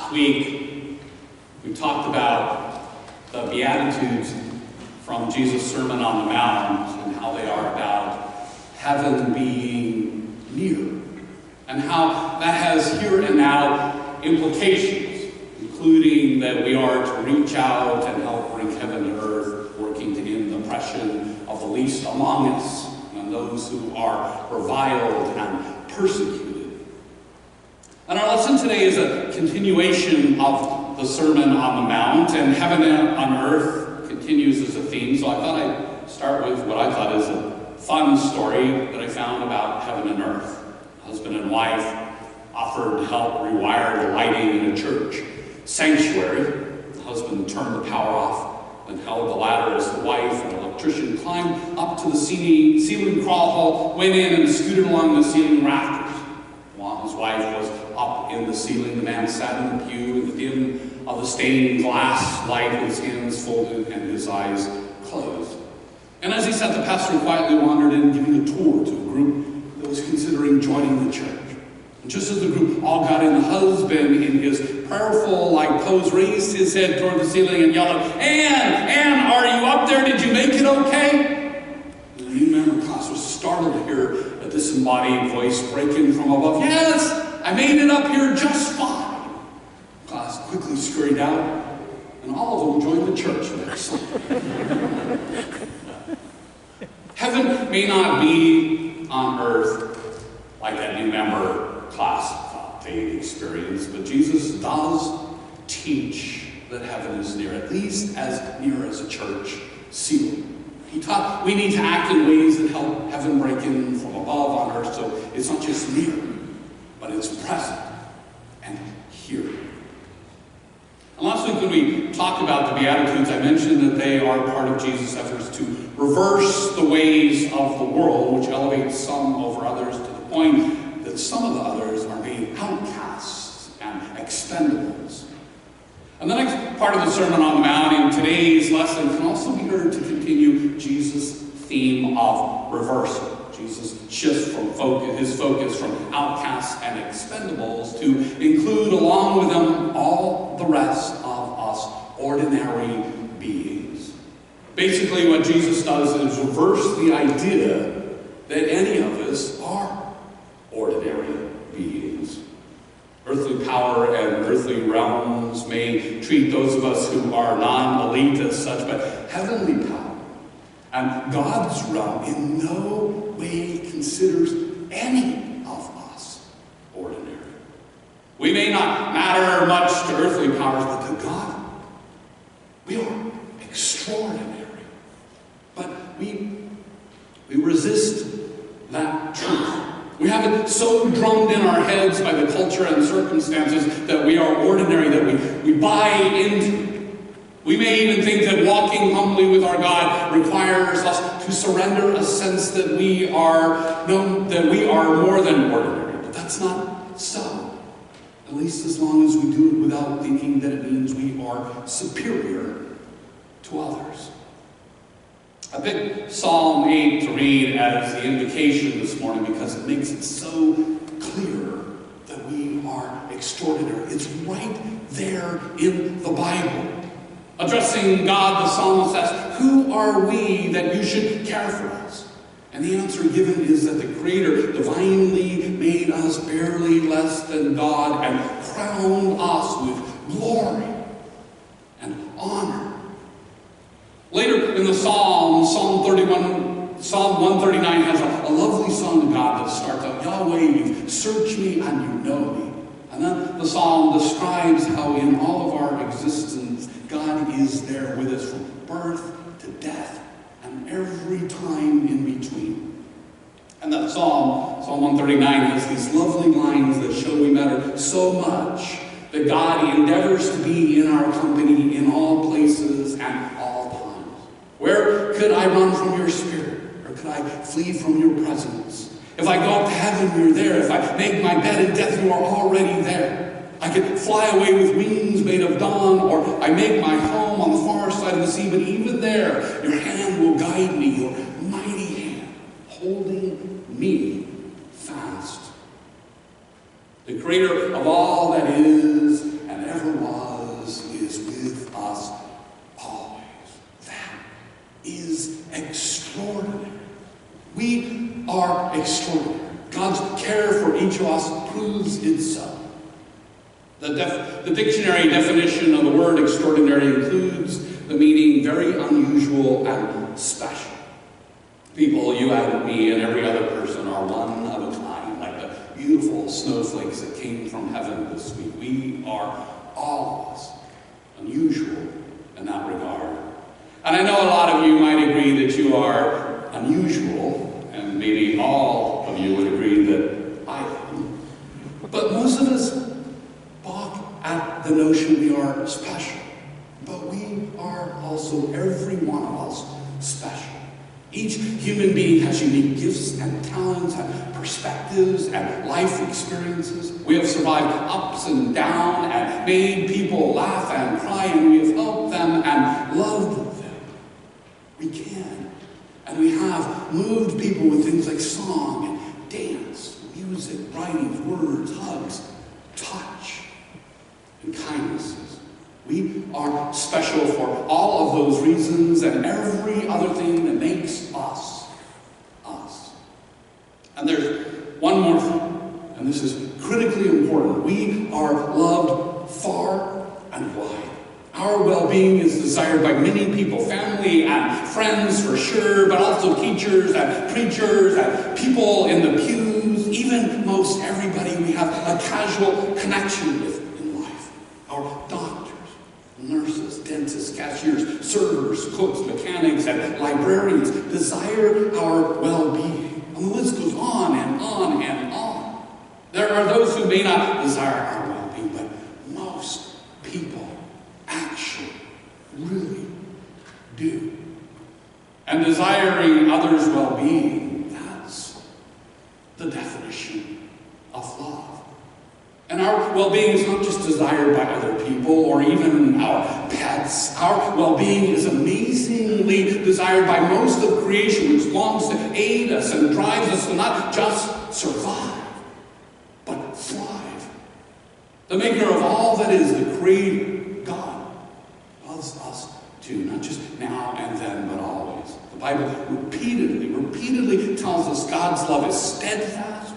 Last week, we talked about the Beatitudes from Jesus' Sermon on the Mount and how they are about heaven being near, and how that has here and now implications, including that we are to reach out and help bring heaven to earth, working to end the oppression of the least among us and those who are reviled and persecuted. And our lesson today is a continuation of the Sermon on the Mount, and heaven on earth continues as a theme. So I thought I'd start with what I thought is a fun story that I found about heaven and earth. Husband and wife offered to help rewire the lighting in a church sanctuary. The husband turned the power off and held the ladder as the wife and the electrician climbed up to the ceiling crawl hole, went in and scooted along the ceiling rafters. While his wife was up in the ceiling, the man sat in the pew in the dim of the stained glass light, his hands folded and his eyes closed. And as he sat, the pastor quietly wandered in, giving a tour to a group that was considering joining the church. And just as the group all got in, the husband, in his prayerful-like pose, raised his head toward the ceiling and yelled, Anne, are you up there? Did you make it okay? The new member of class was startled to hear a disembodied voice breaking from above. Yes, I made it up here just fine. Class quickly scurried out, and all of them joined the church next Sunday. Heaven may not be on earth like that new member class thought they'd experienced, but Jesus does teach that heaven is near, at least as near as a church ceiling. He taught we need to act in ways that help heaven break in from above on earth, so it's not just near, but it's present and here. And last week when we talked about the Beatitudes, I mentioned that they are part of Jesus' efforts to reverse the ways of the world, which elevates some over others to the point that some of the others are made outcasts and expendables. And the next part of the Sermon on the Mount in today's lesson can also be heard to continue Jesus' theme of reversal. Jesus shifts his focus from outcasts and expendables to include along with them all the rest of us ordinary beings. Basically what Jesus does is reverse the idea that any of us are ordinary beings. Earthly power and earthly realms may treat those of us who are non-elite as such, but heavenly power and God's realm in no way considers any of us ordinary. We may not matter much to earthly powers, but to God, we are extraordinary. But we resist that truth. We have it so drummed in our heads by the culture and circumstances that we are ordinary, that we buy into it. We may even think that walking humbly with our God requires us to surrender a sense that we are more than ordinary. But that's not so. At least as long as we do it without thinking that it means we are superior to others. I picked Psalm 8 to read as the invocation this morning because it makes it so clear that we are extraordinary. It's right there in the Bible. Addressing God, the psalmist asks, who are we that you should care for us? And the answer given is that the Creator divinely made us barely less than God and crowned us with glory and honor. Later in the Psalm 139 has a lovely song to God that starts out, Yahweh, you've searched me and you know me. And then the Psalm describes how in all of our existence, God is there with us from birth to death and every time in between. And that Psalm 139, has these lovely lines that show we matter so much that God endeavors to be in our company in all places and all times. Where could I run from your spirit? Or could I flee from your presence? If I go up to heaven, you're there. If I make my bed in death, you are already there. I could fly away with wings made of dawn, or I make my home on the far side of the sea, but even there, your hand will guide me, your mighty hand, holding me fast. The Creator of all that is and and ever was, is with us always. That is extraordinary. We are extraordinary. God's care for each of us proves itself. The dictionary definition of the word extraordinary includes the meaning very unusual and special. People, you and me and every other person, are one of a kind, like the beautiful snowflakes that came from heaven this week. We are, all of us, unusual in that regard. And I know a lot of you might agree that you are unusual, and maybe all of you would agree that I am. But most of us balk at the notion we are special. But we are also, every one of us, special. Each human being has unique gifts and talents and perspectives and life experiences. We have survived ups and downs and made people laugh and cry, and we have helped them and loved them. We can. And we have moved people with things like song and dance, music, writings, words, hugs, touch, and kindnesses. We are special for all of those reasons and every other thing that makes us, us. And there's one more thing, and this is critically important. We are loved far and wide. Our well-being is desired by many people, family and friends for sure, but also teachers and preachers and people in the pews, even most everybody we have a casual connection with in life. Our doctors, nurses, dentists, cashiers, servers, cooks, mechanics, and librarians desire our well-being. And the list goes on and on and on. There are those who may not desire our well-being, but most people actually really do. And desiring others' well-being, that's the definition of love. And our well-being is not just desired by other people or even our pets. Our well-being is amazingly desired by most of creation, which longs to aid us and drives us to not just survive, but thrive. The maker of all that is, the Creator, God, loves us too, not just now and then, but always. The Bible repeatedly tells us God's love is steadfast,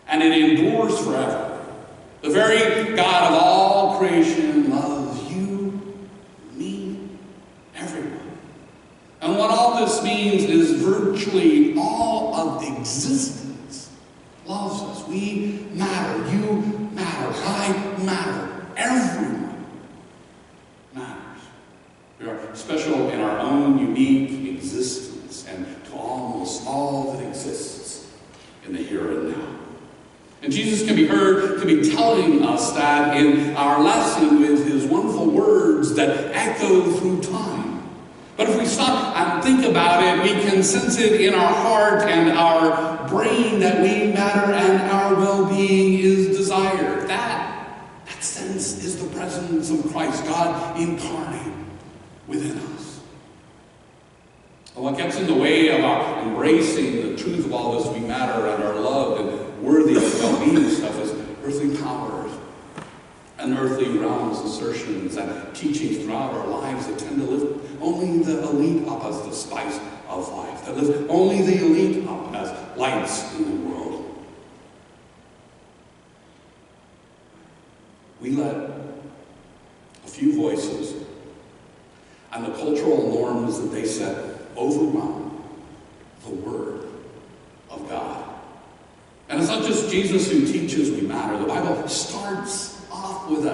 and it endures forever. The very God of all creation loves you, me, everyone. And what all this means is virtually all of existence loves us. We matter. You matter. I matter. Everyone matters. We are special in our own unique existence and to almost all that exists in the here and now. And Jesus can be heard to be telling us that in our lesson with his wonderful words that echo through time. But if we stop and think about it, we can sense it in our heart and our brain that we matter and our well-being is desired. That sense is the presence of Christ, God incarnate within us. And what gets in the way of our embracing the truth of all this we matter and are loved and worthy of well-being stuff is earthly powers and earthly realms, assertions and teachings throughout our lives that tend to lift only the elite up as the spice of life, that lift only the elite up as lights in the world. We let a few voices and the cultural norms that they set overwhelm the Word of God. And it's not just Jesus who teaches we matter. The Bible starts off with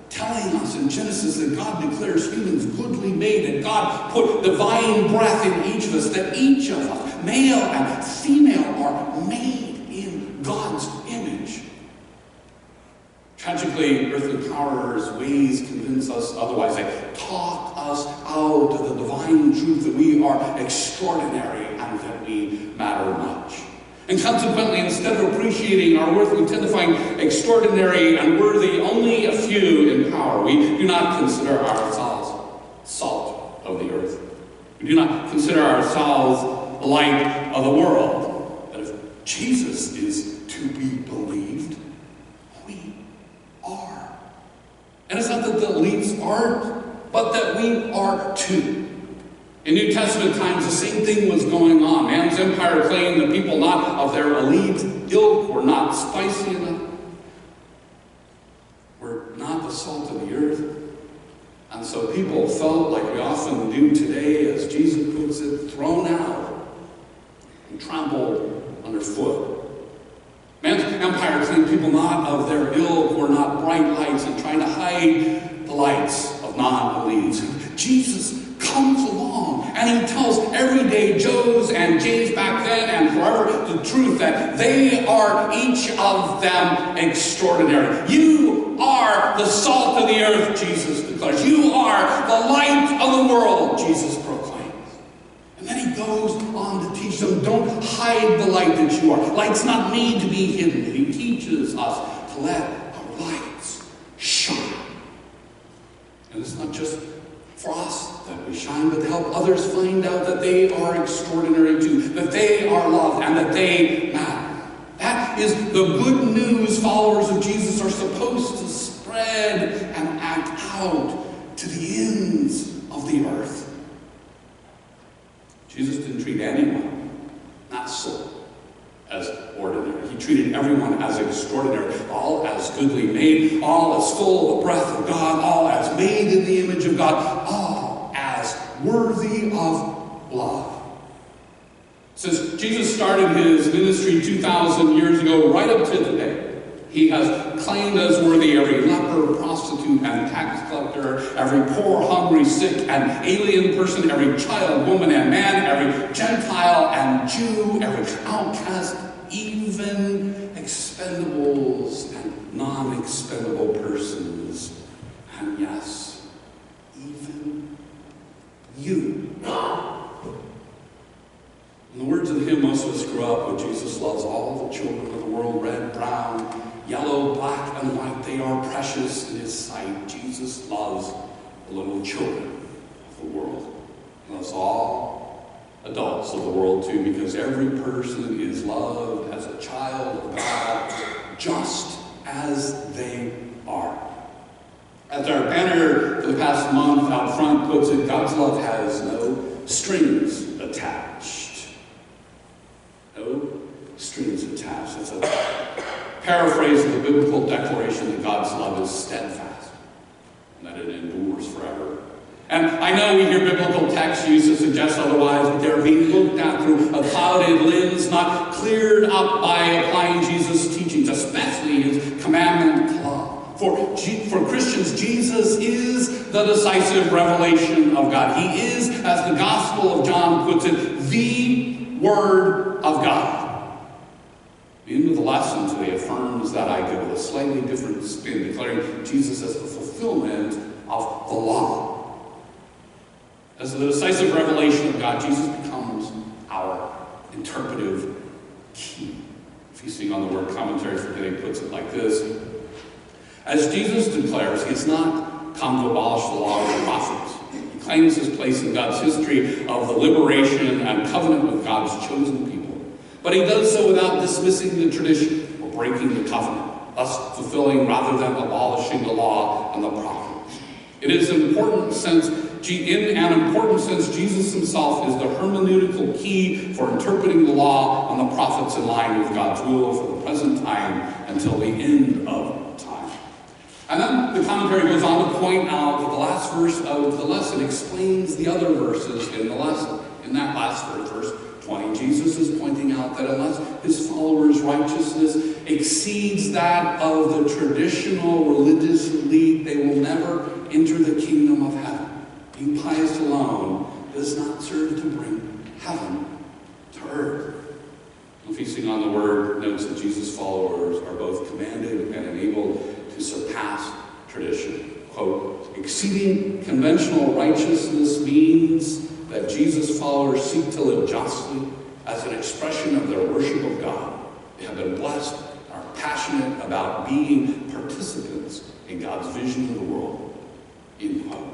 telling us in Genesis that God declares humans goodly made, and God put divine breath in each of us, that each of us, male and female, are made in God's image. Tragically, earthly powers' ways convince us otherwise. They talk us out of the divine truth that we are extraordinary and that we matter much. And consequently, instead of appreciating our worth, we tend to find extraordinary and worthy only a few in power. We do not consider ourselves salt of the earth. We do not consider ourselves the light of the world. But if Jesus is to be believed, we are And it's not that the elites aren't, but that we are too. In New Testament times, the same thing was going on. Man's empire claimed the people not of their elite ilk were not spicy enough, were not the salt of the earth. And so people felt, like we often do today, as Jesus puts it, thrown out and trampled underfoot. Man's empire claimed people not of their ilk were not bright lights and trying to hide the lights of non-elites. Jesus comes along and he tells everyday Joes and Jays back then and forever the truth that they are each of them extraordinary. You are the salt of the earth, Jesus declares. You are the light of the world, Jesus proclaims. And then he goes on to teach them, don't hide the light that you are. Light's not made to be hidden. He teaches us to let our lights shine. And it's not just for us that we shine, but to help others find out that they are extraordinary too, that they are loved, and that they matter. That is the good news followers of Jesus are supposed to spread and act out to the ends of the earth. Jesus didn't treat anyone, not so, as ordinary. He treated everyone as extraordinary, all as goodly made, all as full of the breath of God, all as made in the image of God, all as worthy of love. Since Jesus started his ministry 2,000 years ago, right up to today, he has claimed as worthy every leper, prostitute, and tax collector, every poor, hungry, sick, and alien person, every child, woman, and man, every Gentile and Jew, every outcast, even expendables and non-expendable persons. And yes, even you. In the words of the hymn most of us grew up with, Jesus loves all the children of the world, red, brown, yellow, black, and white. They are precious in his sight. Jesus loves the little children of the world. He loves all adults of the world too, because every person is loved as a child of God, just as they are. As our banner for the past month out front puts it, God's love has no strings attached. No strings attached. It's a paraphrase of the biblical declaration that God's love is steadfast and that it endures forever. And I know we hear biblical texts used to suggest otherwise, but they're being looked at through a clouded lens, not cleared up by applying Jesus' teachings, especially his commandment to love. For Christians, Jesus is the decisive revelation of God. He is, as the Gospel of John puts it, the Word of God. The end of the lesson today affirms that idea with a slightly different spin, declaring Jesus as the fulfillment of the law. As the decisive revelation of God, Jesus becomes our interpretive key. Feasting on the Word commentary for today puts it like this. As Jesus declares, he has not come to abolish the law of the prophets. He claims his place in God's history of the liberation and covenant with God's chosen people. But he does so without dismissing the tradition or breaking the covenant, thus fulfilling rather than abolishing the law and the prophets. It is in an important sense, Jesus himself is the hermeneutical key for interpreting the law and the prophets in line with God's will for the present time until the end of time. And then the commentary goes on to point out that the last verse of the lesson explains the other verses in the lesson. In that last verse, verse 20, Jesus is pointing out that unless his followers' righteousness exceeds that of the traditional religious elite, they will never enter the kingdom of heaven. Being pious alone does not serve to bring heaven to earth. Feasting on the Word notes that Jesus' followers are both commanded and enabled to surpass tradition. Quote, exceeding conventional righteousness means that Jesus' followers seek to live justly as an expression of their worship of God. They have been blessed and are passionate about being participants in God's vision of the world. In quote.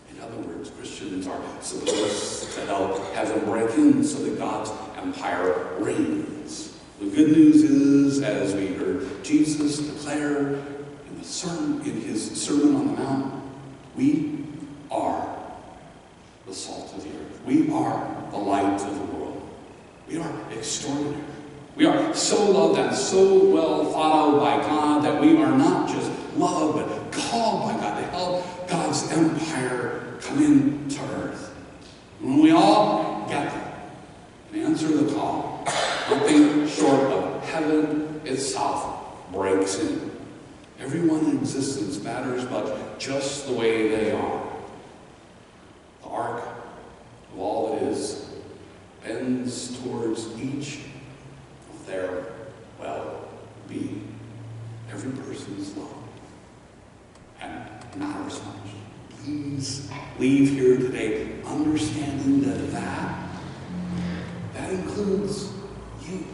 In other words, Christians are supposed to help heaven break in so that God's empire reigns. The good news is, as we heard Jesus declare in in his Sermon on the Mount, we are the salt of the earth. We are the light of the world. We are extraordinary. We are so loved and so well thought of by God that we are not just loved, but called by God to help God's empire come into earth. When we all get that and answer the call, nothing short of heaven itself breaks in. Everyone in existence matters, but just the way they are. The arc of all that is bends towards each of their well-being. Every person is loved and matters much. Please leave here today understanding that includes you.